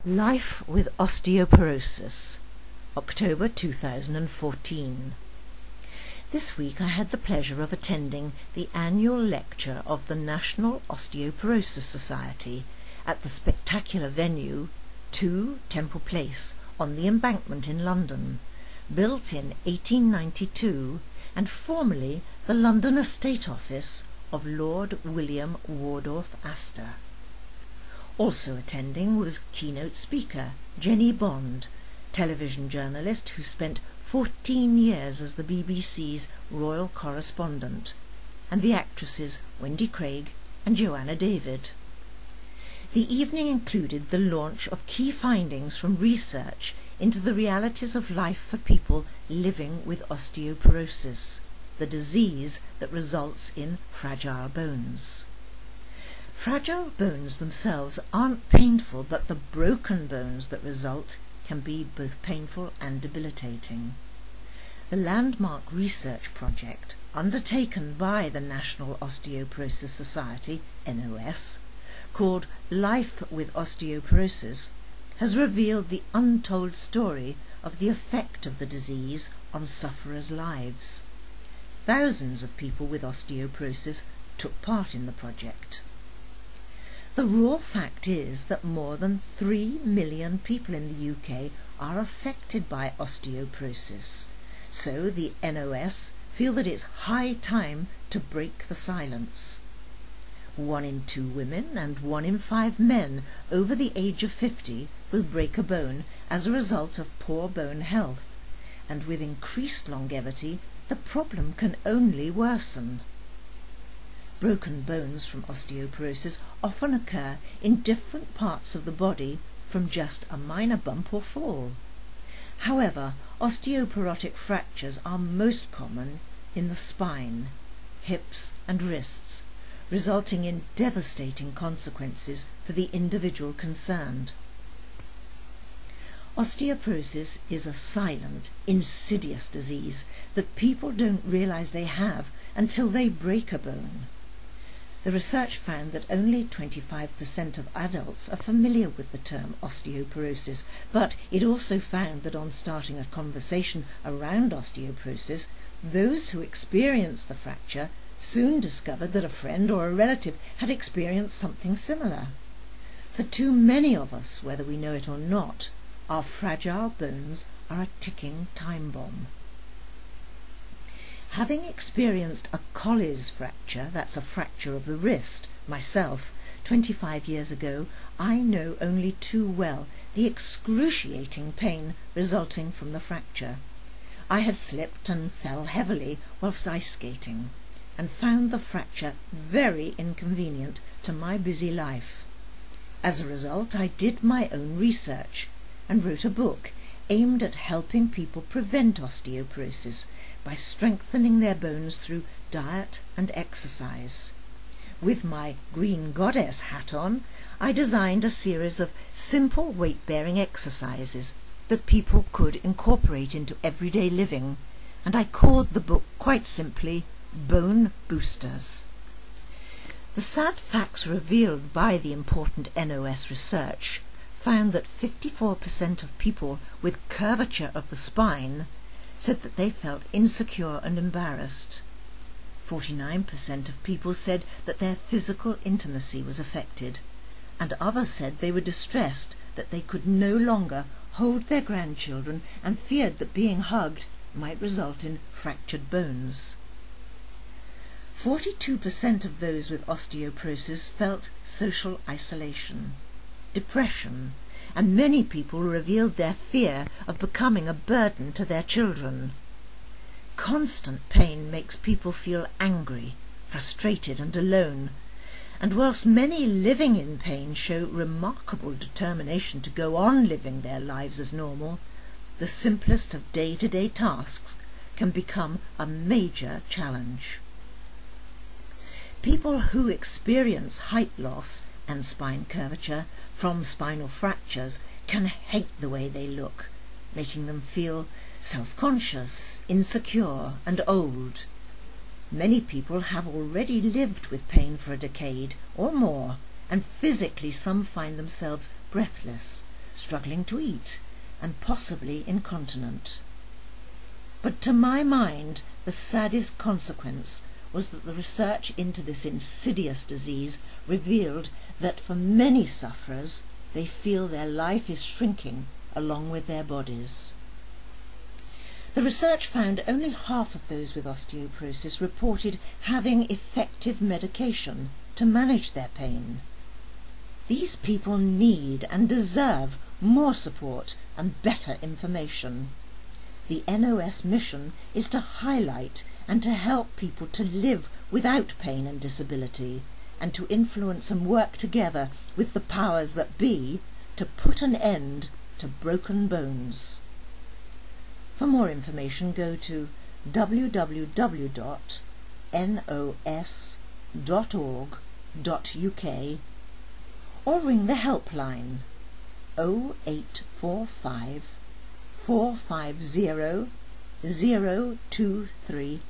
Life with Osteoporosis, October 2014. This week I had the pleasure of attending the annual lecture of the National Osteoporosis Society at the spectacular venue 2 Temple Place on the Embankment in London, built in 1892 and formerly the London estate office of Lord William Wardorf Astor. Also attending was keynote speaker Jenny Bond, television journalist who spent 14 years as the BBC's royal correspondent, and the actresses Wendy Craig and Joanna David. The evening included the launch of key findings from research into the realities of life for people living with osteoporosis, the disease that results in fragile bones. Fragile bones themselves aren't painful, but the broken bones that result can be both painful and debilitating. The landmark research project undertaken by the National Osteoporosis Society, NOS, called Life with Osteoporosis, has revealed the untold story of the effect of the disease on sufferers' lives. Thousands of people with osteoporosis took part in the project. The raw fact is that more than 3 million people in the UK are affected by osteoporosis, so the NOS feel that it's high time to break the silence. 1 in 2 women and 1 in 5 men over the age of 50 will break a bone as a result of poor bone health, and with increased longevity the problem can only worsen. Broken bones from osteoporosis often occur in different parts of the body from just a minor bump or fall. However, osteoporotic fractures are most common in the spine, hips and wrists, resulting in devastating consequences for the individual concerned. Osteoporosis is a silent, insidious disease that people don't realize they have until they break a bone. The research found that only 25% of adults are familiar with the term osteoporosis, but it also found that on starting a conversation around osteoporosis, those who experienced the fracture soon discovered that a friend or a relative had experienced something similar. For too many of us, whether we know it or not, our fragile bones are a ticking time bomb. Having experienced a Colles fracture, that's a fracture of the wrist, myself, 25 years ago, I know only too well the excruciating pain resulting from the fracture. I had slipped and fell heavily whilst ice skating, and found the fracture very inconvenient to my busy life. As a result, I did my own research and wrote a book aimed at helping people prevent osteoporosis by strengthening their bones through diet and exercise. With my green goddess hat on, I designed a series of simple weight-bearing exercises that people could incorporate into everyday living, and I called the book quite simply Bone Boosters. The sad facts revealed by the important NOS research found that 54% of people with curvature of the spine said that they felt insecure and embarrassed. 49% of people said that their physical intimacy was affected, and others said they were distressed that they could no longer hold their grandchildren and feared that being hugged might result in fractured bones. 42% of those with osteoporosis felt social isolation, depression, and many people revealed their fear of becoming a burden to their children. Constant pain makes people feel angry, frustrated and alone, and whilst many living in pain show remarkable determination to go on living their lives as normal, the simplest of day-to-day tasks can become a major challenge. People who experience height loss and spine curvature from spinal fractures can hate the way they look, making them feel self-conscious, insecure and old. Many people have already lived with pain for a decade or more, and physically some find themselves breathless, struggling to eat, and possibly incontinent. But to my mind, the saddest consequence was that the research into this insidious disease revealed that for many sufferers, they feel their life is shrinking along with their bodies. The research found only half of those with osteoporosis reported having effective medication to manage their pain. These people need and deserve more support and better information. The NOS mission is to highlight and to help people to live without pain and disability, and to influence and work together with the powers that be to put an end to broken bones. For more information, go to www.nos.org.uk or ring the helpline 0845 450 0230.